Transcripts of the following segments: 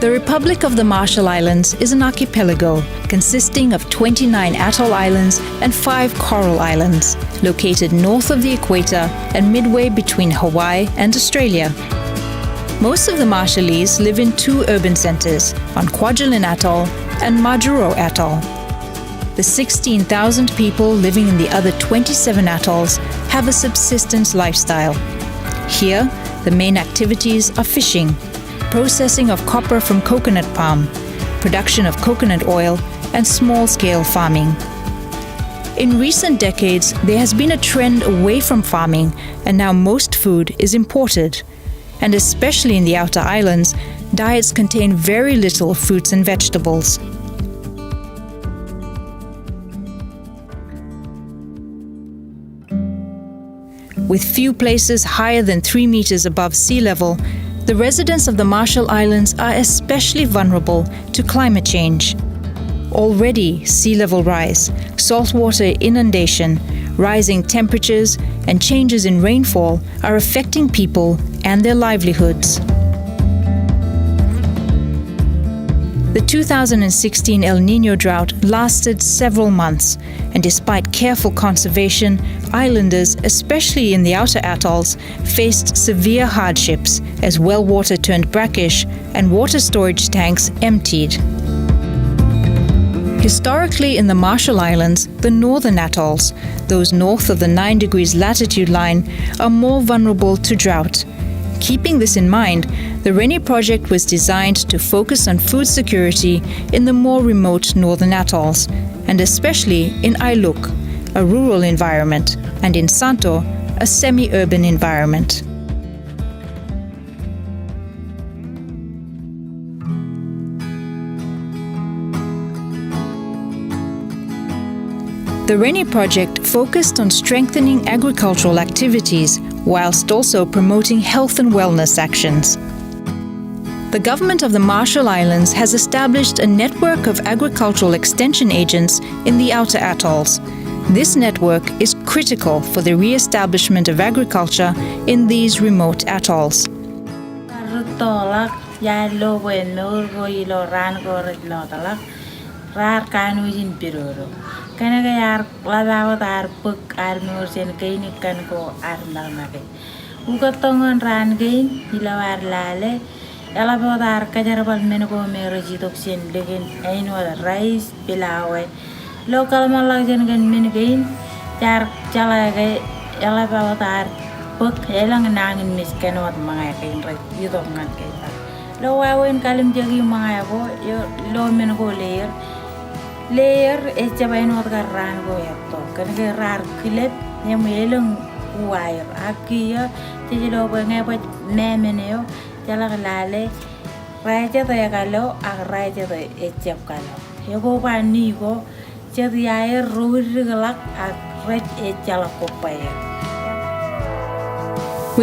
The Republic of the Marshall Islands is an archipelago consisting of 29 atoll islands and 5 coral islands, located north of the equator and midway between Hawaii and Australia. Most of the Marshallese live in 2 urban centers, on Kwajalein Atoll and Majuro Atoll. The 16,000 people living in the other 27 atolls have a subsistence lifestyle. Here, the main activities are fishing, processing of copper from coconut palm, production of coconut oil, and small-scale farming. In recent decades, there has been a trend away from farming, and now most food is imported. And especially in the outer islands, diets contain very little fruits and vegetables. With few places higher than 3 meters above sea level, the residents of the Marshall Islands are especially vulnerable to climate change. Already, sea level rise, saltwater inundation, rising temperatures, and changes in rainfall are affecting people and their livelihoods. The 2016 El Nino drought lasted several months, and despite careful conservation, islanders, especially in the outer atolls, faced severe hardships as well water turned brackish and water storage tanks emptied. Historically in the Marshall Islands, the northern atolls, those north of the 9 degrees latitude line, are more vulnerable to drought. Keeping this in mind, the Readiness project was designed to focus on food security in the more remote northern atolls, and especially in Ailuk, a rural environment, and in Santo, a semi-urban environment. The Readiness project focused on strengthening agricultural activities whilst also promoting health and wellness actions. The government of the Marshall Islands has established a network of agricultural extension agents in the outer atolls. This network is critical for the re-establishment of agriculture in these remote atolls. Local malajan gan mingain jar jalaga yala bawatar book elang nangin miskan wat mga kain right yuto ngat kaita lo wawen kalim jagi mga bo yo lo mengo layer e jabain wat garan go yato kan rar kilep nyam elang wire akiya tijilo bo ngai bo memeneo jala lale raja ta yakalo ag raja ta e jap kalo yo go pa ni go. With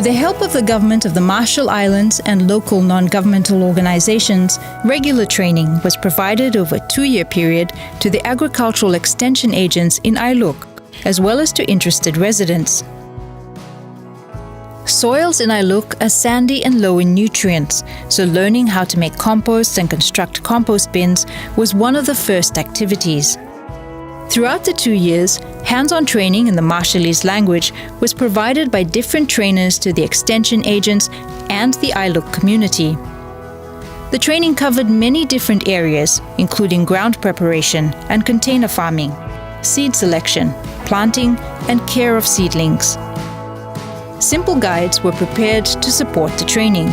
the help of the government of the Marshall Islands and local non-governmental organizations, regular training was provided over a 2-year period to the agricultural extension agents in Ailuk, as well as to interested residents. Soils in Ailuk are sandy and low in nutrients, so learning how to make compost and construct compost bins was one of the first activities. Throughout the 2 years, hands-on training in the Marshallese language was provided by different trainers to the extension agents and the Ailuk community. The training covered many different areas, including ground preparation and container farming, seed selection, planting, and care of seedlings. Simple guides were prepared to support the training.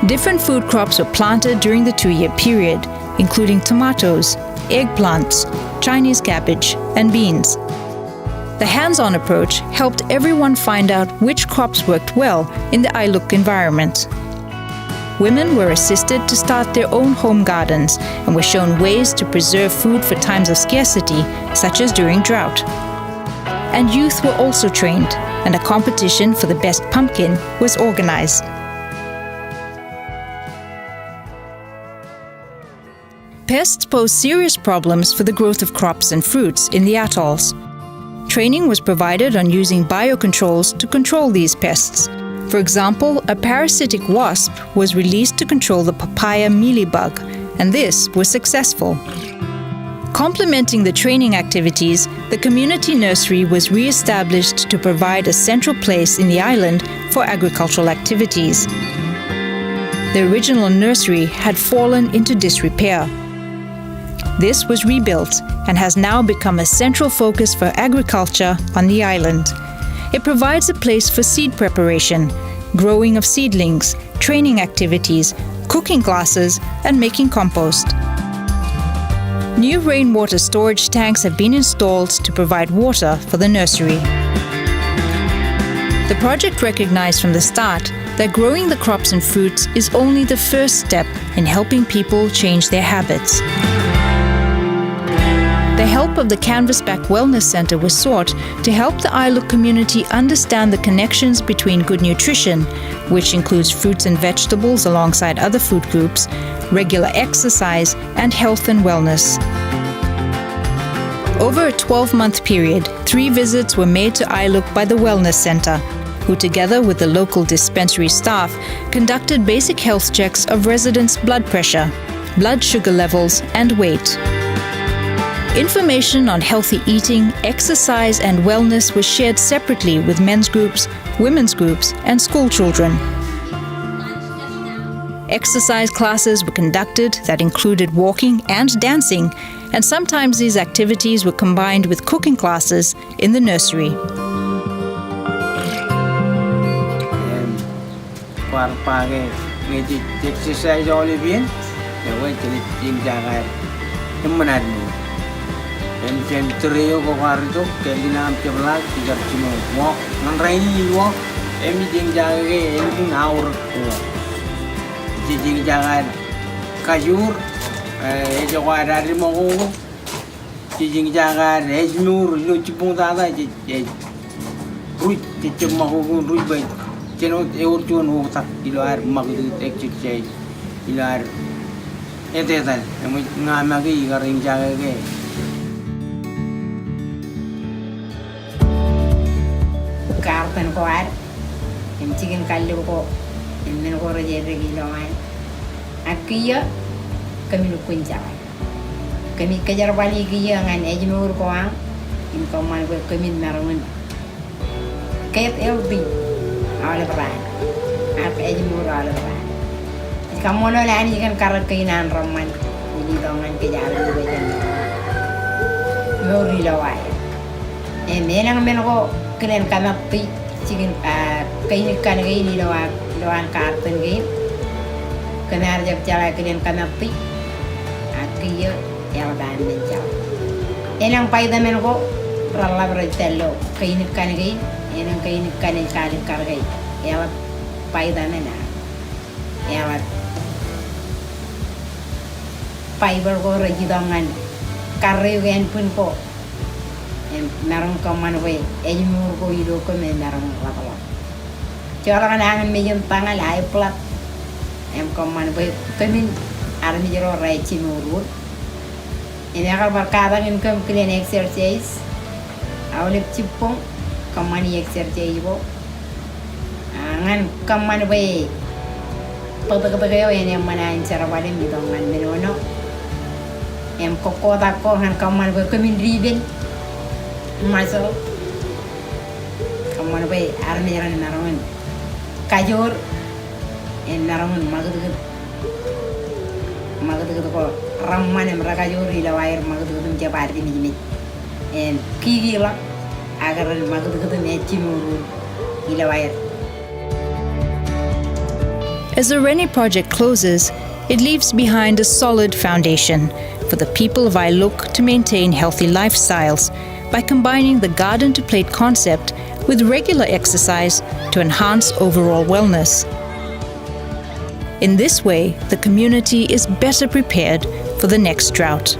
Different food crops were planted during the 2-year period, including tomatoes, eggplants, Chinese cabbage, and beans. The hands-on approach helped everyone find out which crops worked well in the Ailuk environment. Women were assisted to start their own home gardens and were shown ways to preserve food for times of scarcity, such as during drought. And youth were also trained, and a competition for the best pumpkin was organized. Pests pose serious problems for the growth of crops and fruits in the atolls. Training was provided on using biocontrols to control these pests, For example, a parasitic wasp was released to control the papaya mealybug, and this was successful. Complementing the training activities, the community nursery was re-established to provide a central place in the island for agricultural activities. The original nursery had fallen into disrepair. This was rebuilt and has now become a central focus for agriculture on the island. It provides a place for seed preparation, growing of seedlings, training activities, cooking classes, and making compost. New rainwater storage tanks have been installed to provide water for the nursery. The project recognized from the start that growing the crops and fruits is only the first step in helping people change their habits. The help of the Canvasback Wellness Center was sought to help the Ailuk community understand the connections between good nutrition, which includes fruits and vegetables alongside other food groups, regular exercise, and health and wellness. Over a 12-month period, 3 visits were made to Ailuk by the Wellness Center, who together with the local dispensary staff conducted basic health checks of residents' blood pressure, blood sugar levels, and weight. Information on healthy eating, exercise, and wellness was shared separately with men's groups, women's groups, and school children. Exercise classes were conducted that included walking and dancing, and sometimes these activities were combined with cooking classes in the nursery. Em trio ko karito kelinam keblak tiga cimo walk nganraini walk em jing jage em naur ko jing jagan kajur jo ada di mo jing jagan ejmur lo cipung tata ruj cicem mo ruj bay ceno eur chun ho tak dilar magdu exercise dilar etetan em ngamagi garing jage Kartan ko ar, em chicken kallo ko, em men ko raje regi loan. Akiya kami nukun jawa. Kami kejar balik kiya ngan ejmur ko ang, em kaman ko kami narangan. Kayat elbi, awal peran, aku ejmur awal peran. Kamu no lani kan karat kainan raman, ini dongan kejaran juga jangan. Mori lawai. Menang men ko kalian kanak pi chicken kain kan ini doang karton game kenar jab jala kalian kanak pi akiyo yang dan menjau enang pai da men ko ralla bertello kain kan game enang kain kan kali kargai ya pai da mena ya pai ber ko rejidongan karre wen pun ko narang kaman we ejmur ko ido ko me narang lapala cara nang me yum tangal ai plat em kaman we kamin armi jero rai cimuru ini akal barkada ngin kam clean exercise awlep cipong kaman exercise bo angan kaman we pagpagpagayo ini mana cara wale mi dongan menono em kokota ko han kaman we kamin riben myself kamu bay army jaran narangan kajur en narangan magadu ko ramman em rakajur ila wair magadu jabar di mijmi en kigila agar magadu me chimuru ila wair. As the Readiness project closes, it leaves behind a solid foundation for the people of Ailuk to maintain healthy lifestyles by combining the garden to plate concept with regular exercise to enhance overall wellness. In this way, the community is better prepared for the next drought.